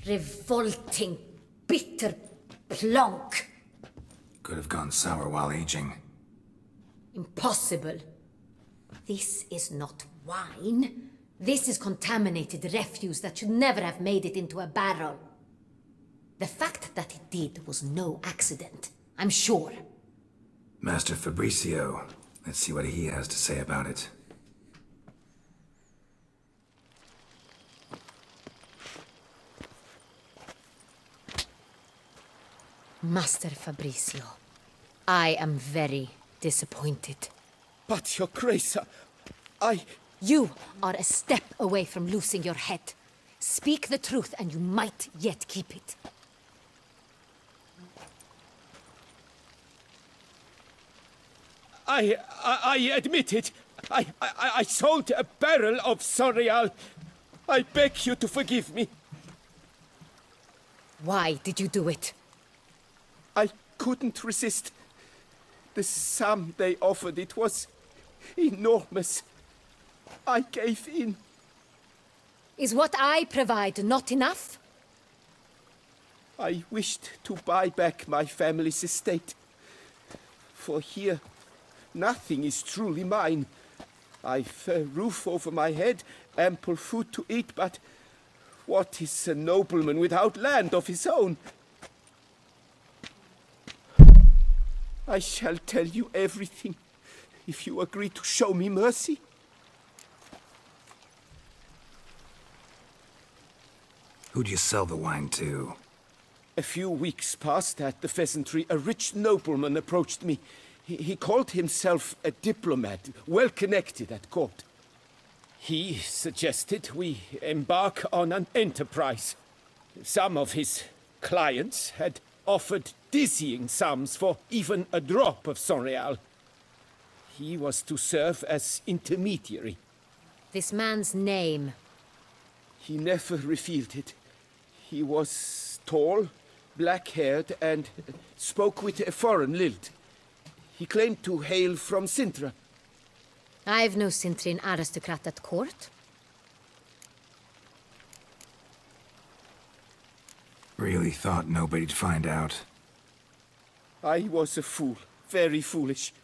Revolting, bitter plonk. Could have gone sour while aging. Impossible. This is not wine. This is contaminated refuse that should never have made it into a barrel. The fact that it did was no accident, I'm sure. Master Fabrizio. Let's see what he has to say about it. Master Fabrizio, I am very disappointed. But, Your Grace, I... You are a step away from losing your head. Speak the truth and you might yet keep it. I admit it. I sold a barrel of Soreal. I beg you to forgive me. Why did you do it? I couldn't resist. The sum they offered, it was enormous. I gave in. Is what I provide not enough? I wished to buy back my family's estate. For here, nothing is truly mine. I've a roof over my head, ample food to eat, but what is a nobleman without land of his own? I shall tell you everything, if you agree to show me mercy. Who'd you sell the wine to? A few weeks past at the pheasantry, a rich nobleman approached me. He called himself a diplomat, well connected at court. He suggested we embark on an enterprise. Some of his clients had offered dizzying sums for even a drop of Soreal. He was to serve as intermediary. This man's name? He never revealed it. He was tall, black-haired, and spoke with a foreign lilt. He claimed to hail from Sintra. I've no Sintrian aristocrat at court. Really thought nobody'd find out. I was a fool, very foolish.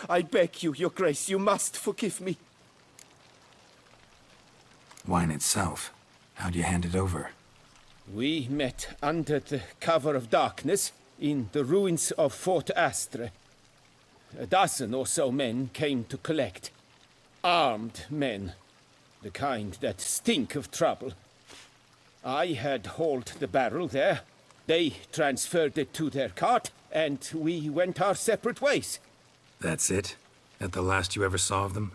I beg you, Your Grace, you must forgive me. Wine itself. How'd you hand it over? We met under the cover of darkness in the ruins of Fort Astre. A dozen or so men came to collect. Armed men. The kind that stink of trouble. I had hauled the barrel there. They transferred it to their cart, and we went our separate ways. That's it? That the last you ever saw of them?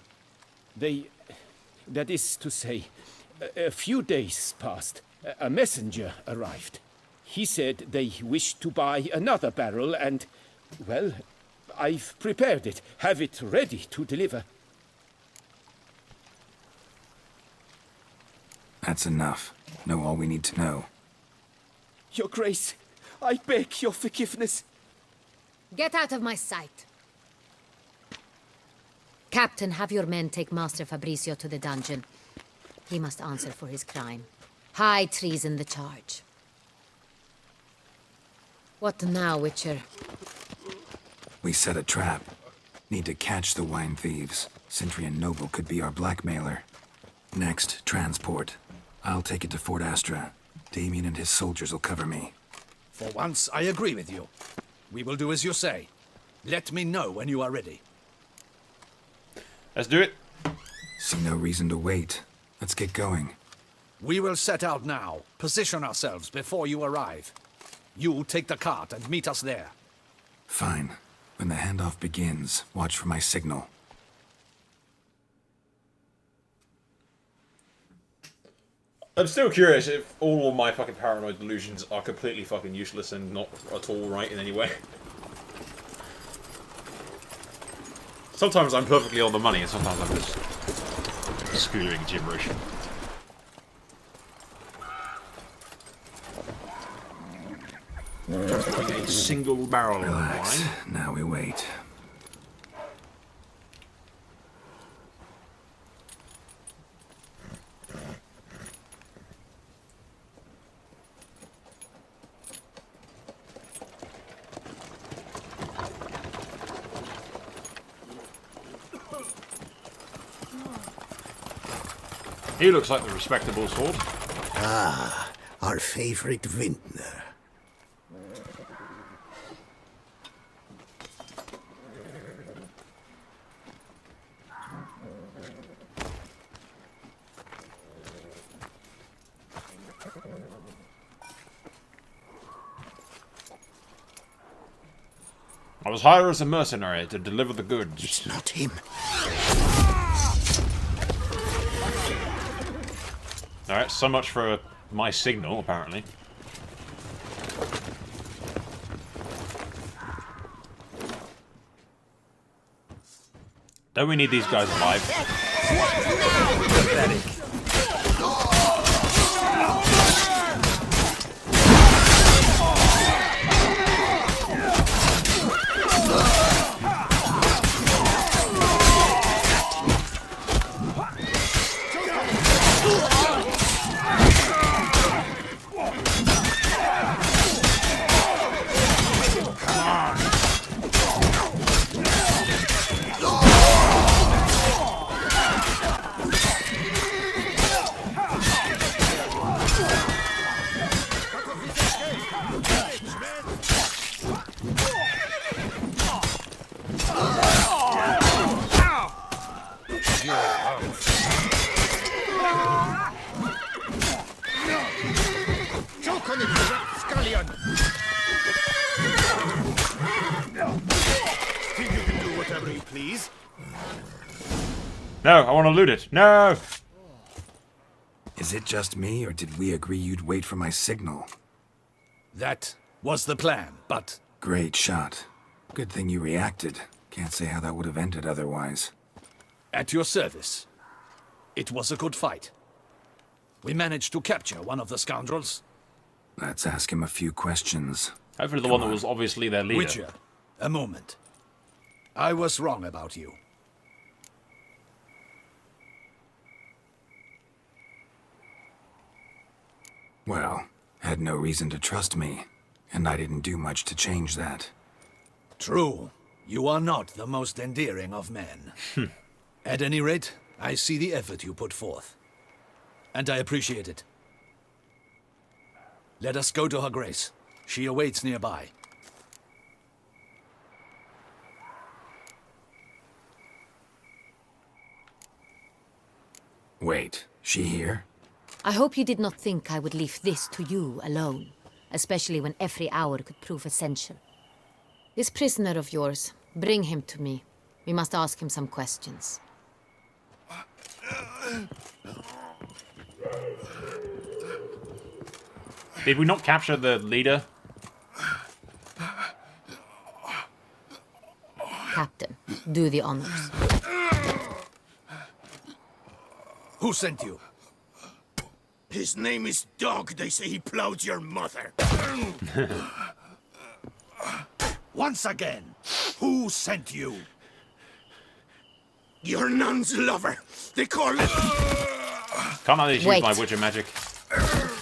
That is to say, a few days passed. A messenger arrived. He said they wished to buy another barrel and, well, I've prepared it. Have it ready to deliver. That's enough. Know all we need to know. Your Grace, I beg your forgiveness. Get out of my sight. Captain, have your men take Master Fabrizio to the dungeon. He must answer for his crime. High treason the charge. What now, Witcher? We set a trap. Need to catch the wine thieves. Sintrian noble could be our blackmailer. Next, transport. I'll take it to Fort Astra. Damien and his soldiers will cover me. For once, I agree with you. We will do as you say. Let me know when you are ready. Let's do it. See no reason to wait. Let's get going. We will set out now. Position ourselves before you arrive. You take the cart and meet us there. Fine. When the handoff begins, watch for my signal. I'm still curious if all of my fucking paranoid delusions are completely fucking useless and not at all right in any way. Sometimes I'm perfectly on the money and sometimes I'm just spewing gibberish. A single barrel Relax. of wine. Now we wait. He looks like the respectable sort. Ah, our favorite vintner. I was hired as a mercenary to deliver the goods. It's not him. Alright, so much for my signal, apparently. Don't we need these guys alive? Pathetic. Choke on it, you scullion! Think you can do whatever you please? No, I want to loot it. No! Is it just me, or did we agree you'd wait for my signal? That was the plan, but Great shot. Good thing you reacted. Can't say how that would have ended otherwise. at your service. It was a good fight. We managed to capture one of the scoundrels. Let's ask him a few questions. Hopefully the one that was obviously their leader. Witcher, a moment. I was wrong about you. Well, had no reason to trust me, and I didn't do much to change that. True. You are not the most endearing of men. At any rate, I see the effort you put forth. And I appreciate it. Let us go to her grace. She awaits nearby. Wait, she here? I hope you did not think I would leave this to you alone, especially when every hour could prove essential. This prisoner of yours, bring him to me. We must ask him some questions. Did we not capture the leader? Captain, do the honors. Who sent you? His name is Dog. They say he plowed your mother. Once again, who sent you? Your nun's lover. They call it... Can't I just use Wait. my witcher magic?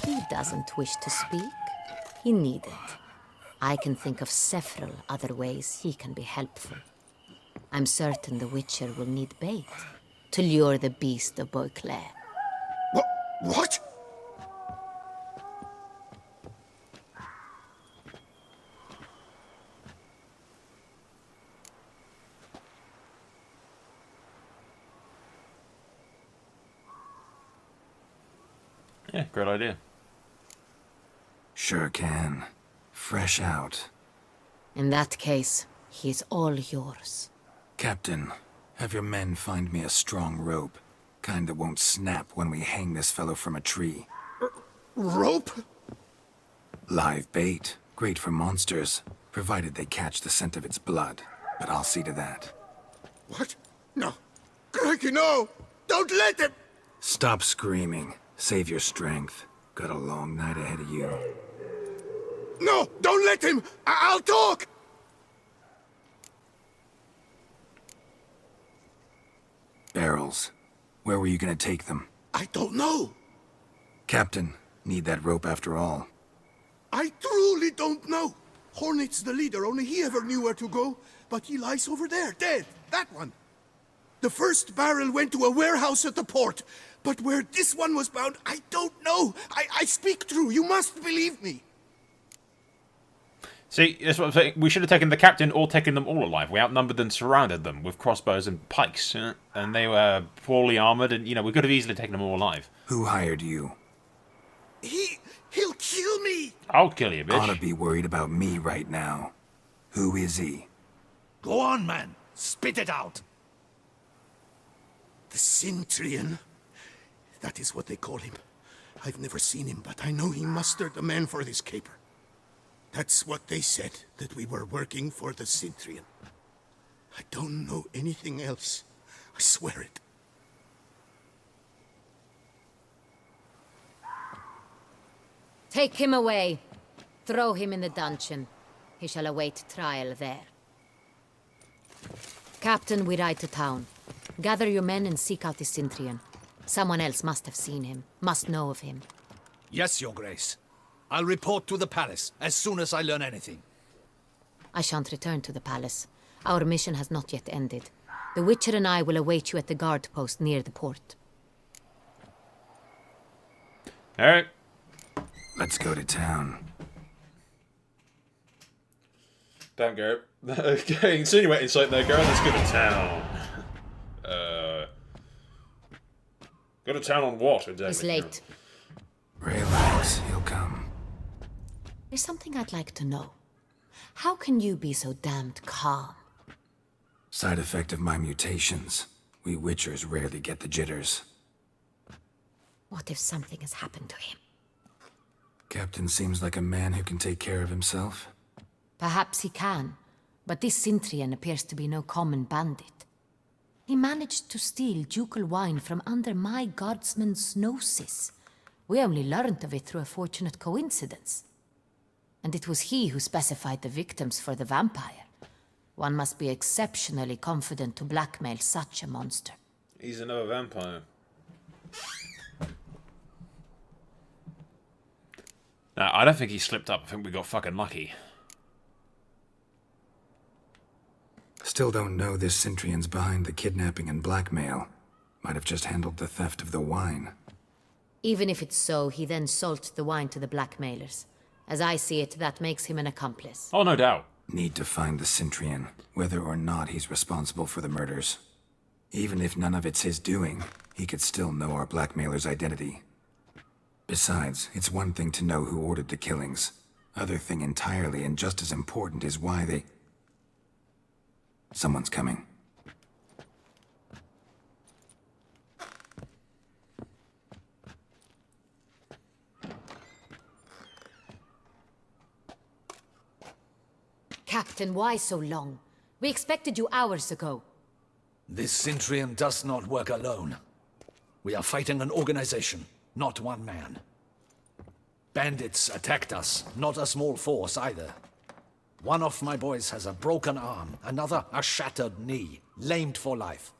He doesn't wish to speak. He needn't. I can think of several other ways he can be helpful. I'm certain the Witcher will need bait to lure the beast of Beauclair. What? Yeah, great idea. Sure can. Fresh out. In that case, he is all yours. Captain, have your men find me a strong rope. Kind that won't snap when we hang this fellow from a tree. Rope? Live bait. Great for monsters, provided they catch the scent of its blood. But I'll see to that. What? No. Crikey, no! Don't let him! Stop screaming. Save your strength. Got a long night ahead of you. No! Don't let him! I'll talk! Barrels. Where were you gonna take them? I don't know. Captain, need that rope after all. I truly don't know. Hornet's the leader, only he ever knew where to go. But he lies over there, dead. That one. The first barrel went to a warehouse at the port. But where this one was bound, I don't know. I speak true. You must believe me. See, that's what I'm saying. We should have taken the captain or taken them all alive. We outnumbered and surrounded them with crossbows and pikes. And they were poorly armored, and, we could have easily taken them all alive. Who hired you? He'll kill me. I'll kill you, bitch. Ought to be worried about me right now. Who is he? Go on, man. Spit it out. The Centurion. That is what they call him. I've never seen him, but I know he mustered the men for this caper. That's what they said, that we were working for the Centurion. I don't know anything else. I swear it. Take him away. Throw him in the dungeon. He shall await trial there. Captain, we ride to town. Gather your men and seek out the Centurion. Someone else must have seen him, must know of him. Yes, Your Grace. I'll report to the palace as soon as I learn anything. I shan't return to the palace. Our mission has not yet ended. The Witcher and I will await you at the guard post near the port. Alright. Let's go to town. Damn, Garrett. Okay, insinuate insight there, Garrett. Let's go to town. Go to town on what, exactly? It's late. Relax, he'll come. There's something I'd like to know. How can you be so damned calm? Side effect of my mutations. We Witchers rarely get the jitters. What if something has happened to him? Captain seems like a man who can take care of himself. Perhaps he can, but this Centurion appears to be no common bandit. He managed to steal ducal wine from under my guardsman's noses. We only learned of it through a fortunate coincidence. And it was he who specified the victims for the vampire. One must be exceptionally confident to blackmail such a monster. He's another vampire. No, I don't think he slipped up. I think we got fucking lucky. Still don't know this Centurion's behind the kidnapping and blackmail. Might have just handled the theft of the wine. Even if it's so, he then sold the wine to the blackmailers. As I see it, that makes him an accomplice. Oh, no doubt. Need to find the Centurion, whether or not he's responsible for the murders. Even if none of it's his doing, he could still know our blackmailer's identity. Besides, it's one thing to know who ordered the killings. Other thing entirely, and just as important, is why they... Someone's coming. Captain, why so long? We expected you hours ago. This Centurion does not work alone. We are fighting an organization, not one man. Bandits attacked us, not a small force either. One of my boys has a broken arm, another a shattered knee, lamed for life.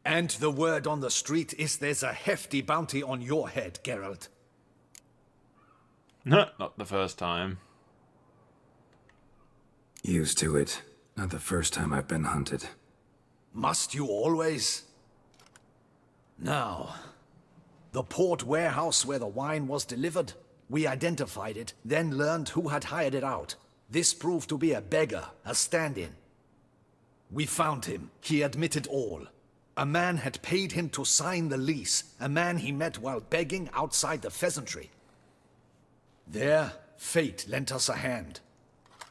And the word on the street is there's a hefty bounty on your head, Geralt. No, not the first time. Used to it. Not the first time I've been hunted. Must you always? Now, the port warehouse where the wine was delivered, we identified it, then learned who had hired it out. This proved to be a beggar, a stand-in. We found him. He admitted all. A man had paid him to sign the lease, a man he met while begging outside the pheasantry. There, fate lent us a hand.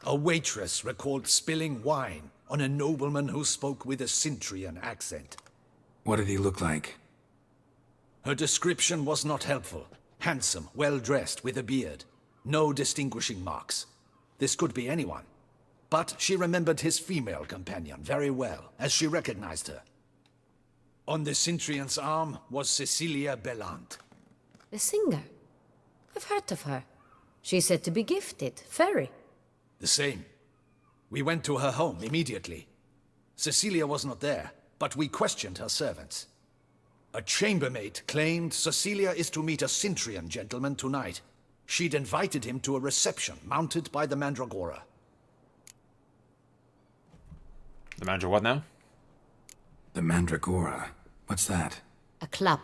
A waitress recalled spilling wine on a nobleman who spoke with a Centurion accent. What did he look like? Her description was not helpful. Handsome, well-dressed, with a beard. No distinguishing marks. This could be anyone. But she remembered his female companion very well, as she recognized her. On the Centurion's arm was Cecilia Bellant. The singer? I've heard of her. She's said to be gifted, fairy. The same. We went to her home immediately. Cecilia was not there, but we questioned her servants. A chambermaid claimed Cecilia is to meet a Centurion gentleman tonight. She'd invited him to a reception mounted by the Mandragora. The manager what now? The Mandragora. What's that? A club,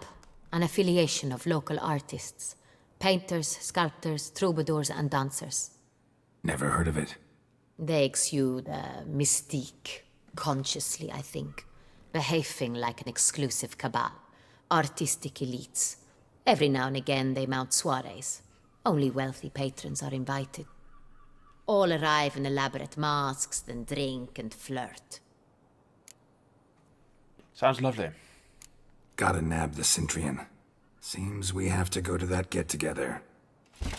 an affiliation of local artists. Painters, sculptors, troubadours, and dancers. Never heard of it. They exude mystique, consciously, I think. Behaving like an exclusive cabal. Artistic elites. Every now and again they mount soirees. Only wealthy patrons are invited. All arrive in elaborate masks, then drink and flirt. Sounds lovely. Gotta nab the Cintrian. Seems we have to go to that get-together.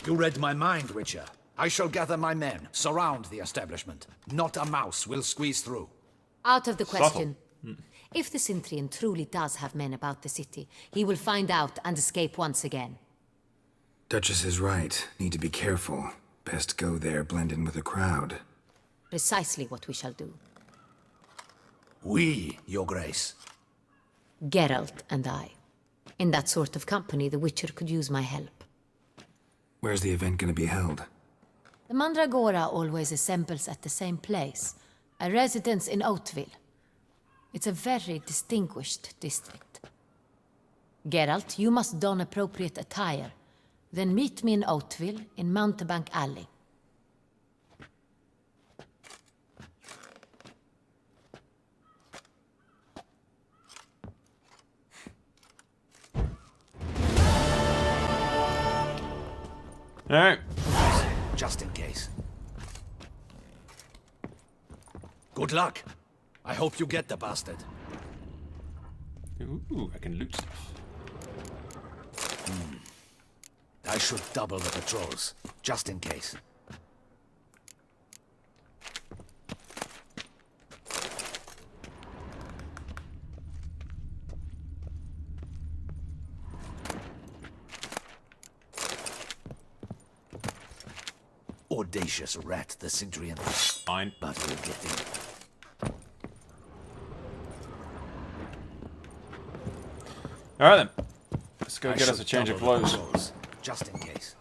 You read my mind, Witcher. I shall gather my men, surround the establishment. Not a mouse will squeeze through. Out of the question. If the Cintrian truly does have men about the city, he will find out and escape once again. Duchess is right. Need to be careful. Best go there, blend in with the crowd. Precisely what we shall do. We, Your Grace. Geralt and I. In that sort of company, the Witcher could use my help. Where's the event gonna be held? The Mandragora always assembles at the same place, a residence in Oatville. It's a very distinguished district. Geralt, you must don appropriate attire. Then meet me in Oatville, in Mountebank Alley. Alright. Just in case. Good luck. I hope you get the bastard. Ooh, I can loot stuff. I should double the patrols, just in case. Audacious rat, the Cintrian. Fine. But we'll get him. Alright then. Let's go I get us should a change of double the clothes. patrols, just in case.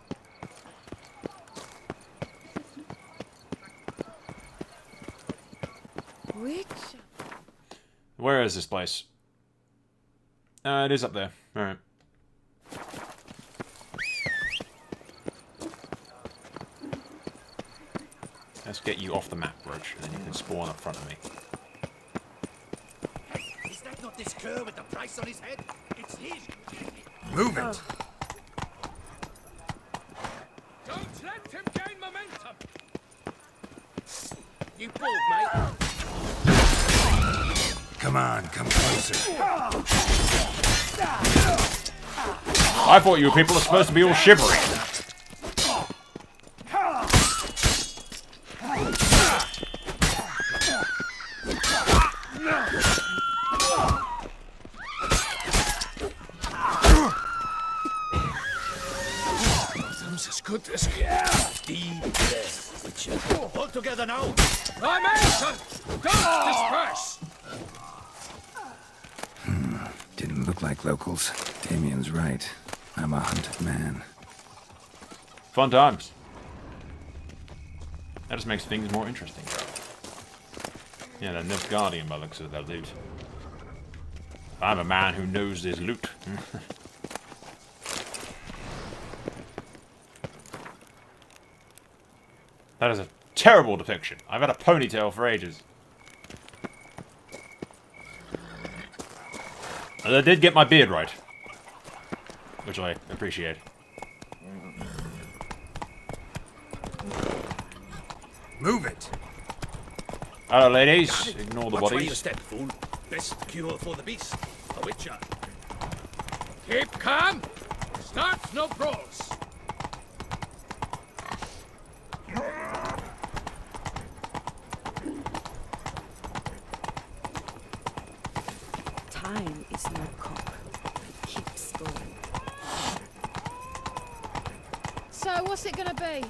Where is this place? It is up there. Alright. Let's get you off the map, Roach, and then you can spawn up front of me. Is that not this cur with the price on his head? It's his. Move it! Don't let him gain momentum! You pulled, mate. Come on, come closer. I thought you people were supposed to be all shivery. As good as deep breath, Witcher. Hold together now. Formation! Don't disperse! Didn't look like locals. Damien's right. I'm a hunted man. Fun times. That just makes things more interesting. Yeah, the Nilfgaardian by the looks of their loot. I'm a man who knows his loot. That is a terrible depiction. I've had a ponytail for ages. And I did get my beard right. Which I appreciate. Move it! Hello, ladies. Ignore the Watch where you bodies. step, fool. Best cure for the beast. A Witcher. Keep calm! Start no brawls! Time is no cock. It keeps going. So, what's it gonna be?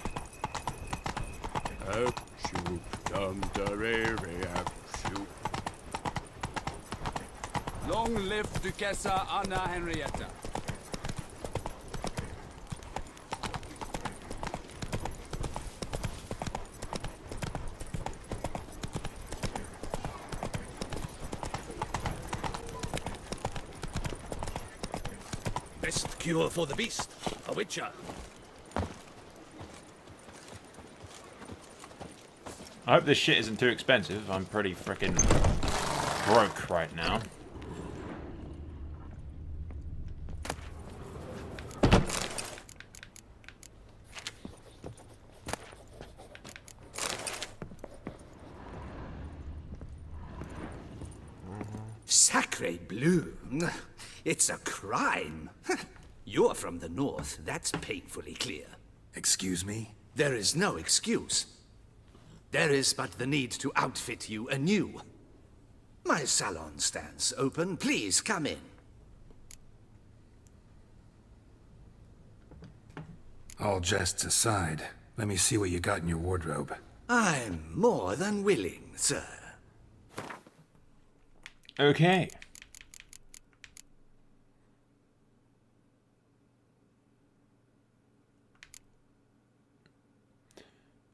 Long live Duchessa Anna Henrietta. Cure for the beast. A witcher. I hope this shit isn't too expensive. I'm pretty frickin' broke right now. Sacre bleu. It's a crime. You're from the north. That's painfully clear. Excuse me? There is no excuse. There is but the need to outfit you anew. My salon stands open. Please come in. All jests aside, let me see what you got in your wardrobe. I'm more than willing, sir. Okay.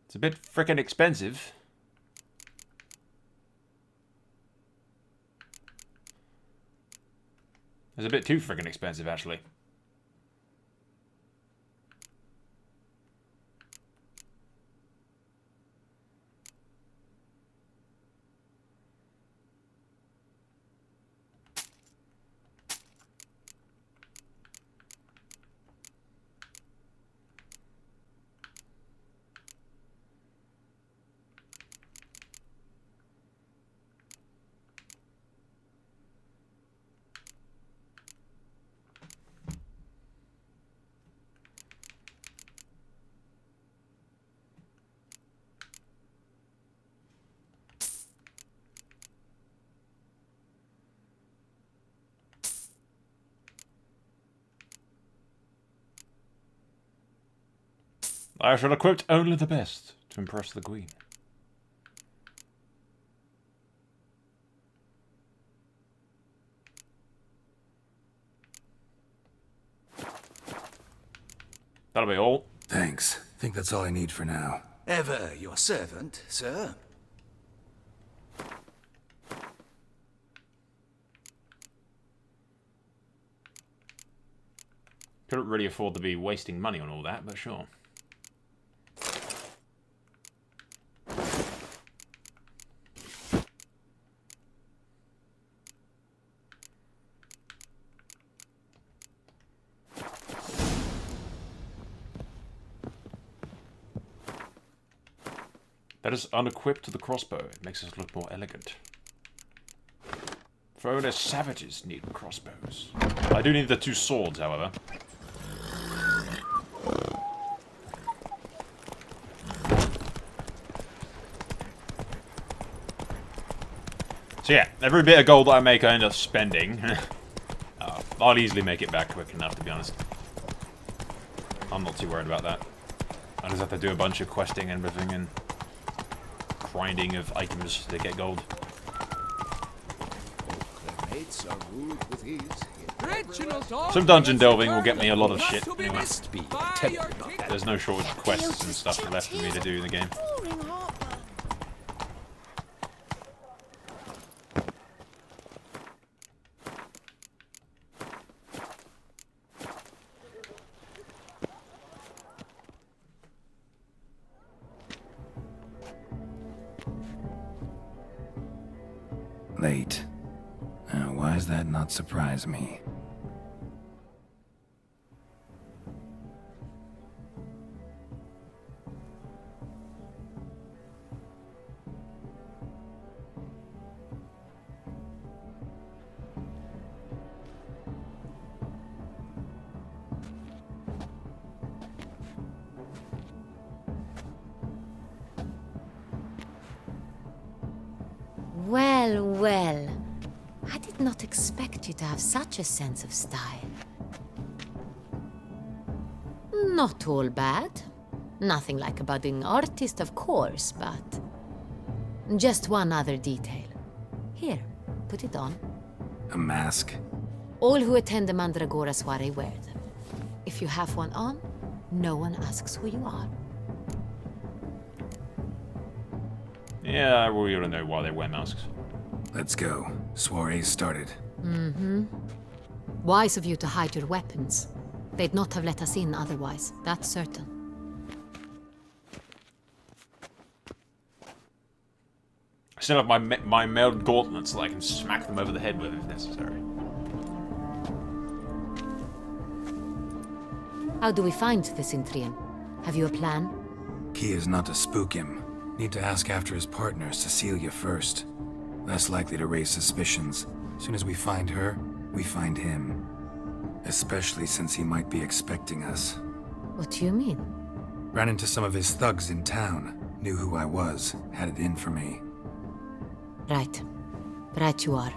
It's a bit frickin' expensive. It's a bit too frickin' expensive, actually. I shall equip only the best to impress the queen. That'll be all. Thanks. Think that's all I need for now. Ever your servant, sir. Couldn't really afford to be wasting money on all that, but sure. That is unequipped to the crossbow. It makes us look more elegant. For only savages need crossbows. I do need the two swords, however. So yeah, every bit of gold that I make I end up spending. I'll easily make it back quick enough, to be honest. I'm not too worried about that. I just have to do a bunch of questing and everything and grinding of items to get gold. Some dungeon delving will get me a lot of shit. Anyway. There's no shortage of quests and stuff left for me to do in the game. Late. Why does that not surprise me? Well, well. I did not expect you to have such a sense of style. Not all bad. Nothing like a budding artist, of course, but... just one other detail. Here, put it on. A mask? All who attend the Mandragora soiree wear them. If you have one on, no one asks who you are. Yeah, we don't know why they wear masks. Let's go. Soiree's started. Mm-hmm. Wise of you to hide your weapons. They'd not have let us in otherwise, that's certain. I still have my mailed gauntlets so I can smack them over the head with if necessary. How do we find the Cintrian? Have you a plan? Key is not to spook him. Need to ask after his partner, Cecilia, first. Less likely to raise suspicions. Soon as we find her, we find him. Especially since he might be expecting us. What do you mean? Ran into some of his thugs in town. Knew who I was. Had it in for me. Right. Right you are.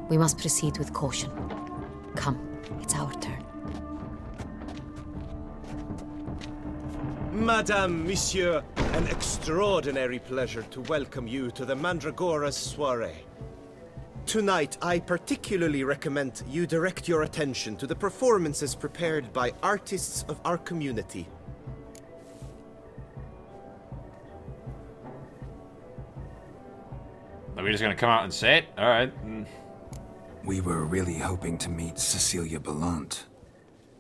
We must proceed with caution. Come, it's our turn. Madame, Monsieur, an extraordinary pleasure to welcome you to the Mandragora's soiree. Tonight, I particularly recommend you direct your attention to the performances prepared by artists of our community. Are we just gonna come out and say it? Alright. We were really hoping to meet Cecilia Belant.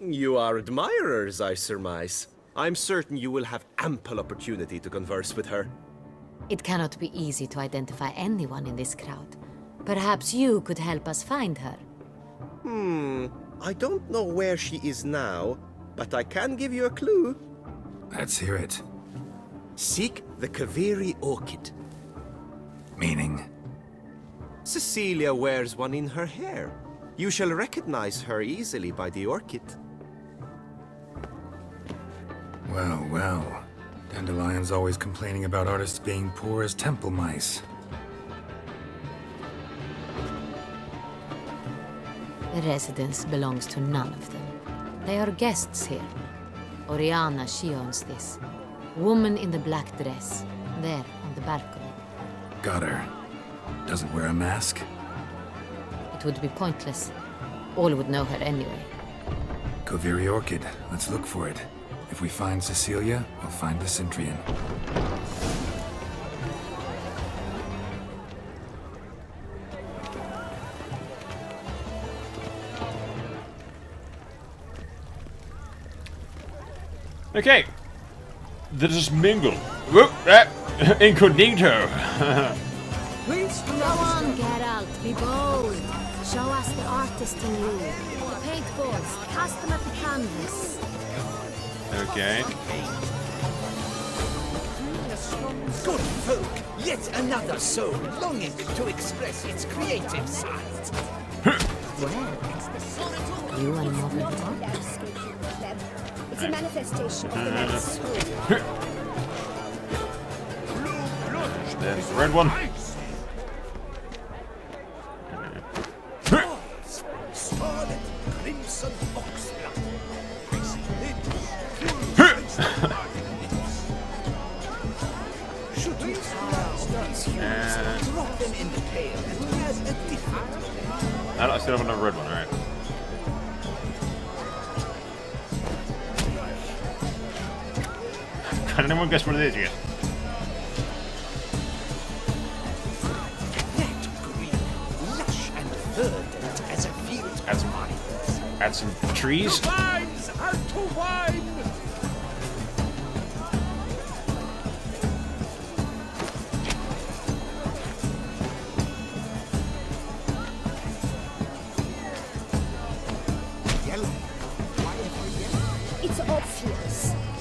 You are admirers, I surmise. I'm certain you will have ample opportunity to converse with her. It cannot be easy to identify anyone in this crowd. Perhaps you could help us find her. I don't know where she is now, but I can give you a clue. Let's hear it. Seek the Kaviri orchid. Meaning? Cecilia wears one in her hair. You shall recognize her easily by the orchid. Well, well. Dandelion's always complaining about artists being poor as temple mice. The residence belongs to none of them. They are guests here. Oriana, she owns this. Woman in the black dress, there on the balcony. Got her. Doesn't wear a mask? It would be pointless. All would know her anyway. Kaviri Orchid. Let's look for it. If we find Cecilia, we'll find the Cintrian. Okay. Let us mingle. Whoop! Incognito! Go on, Geralt, be bold. Show us the artist in you. Paintballs, cast them at the canvas. Okay. Good folk, yet another soul longing to express its creative side. Well, you are another one. It's a manifestation of the man's soul. There's the red one. Scarlet, crimson oxblood. Should we drop them in the pail and has a different. I still have another red one, alright. Can anyone guess what it is yet? That green, lush and verdant as a field Add some, add some trees. vines and to wine. Yellow. Why ever yellow? It's obvious.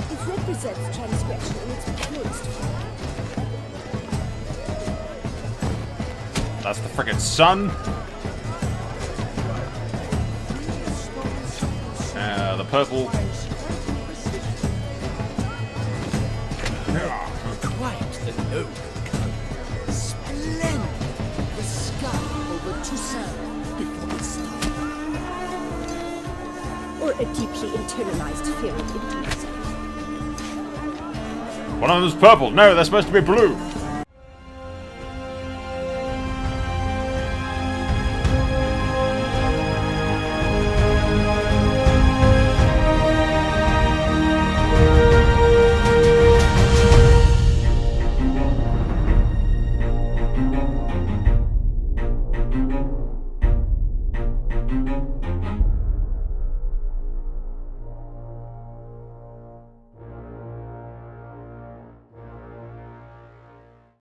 It represents transgression in its purest form. That's the frickin' sun. The purple. Quite the noble color. Splendid. The sky over Toussaint before the storm. Or a deeply internalized fear of intimacy. One of them's purple. No, they're supposed to be blue.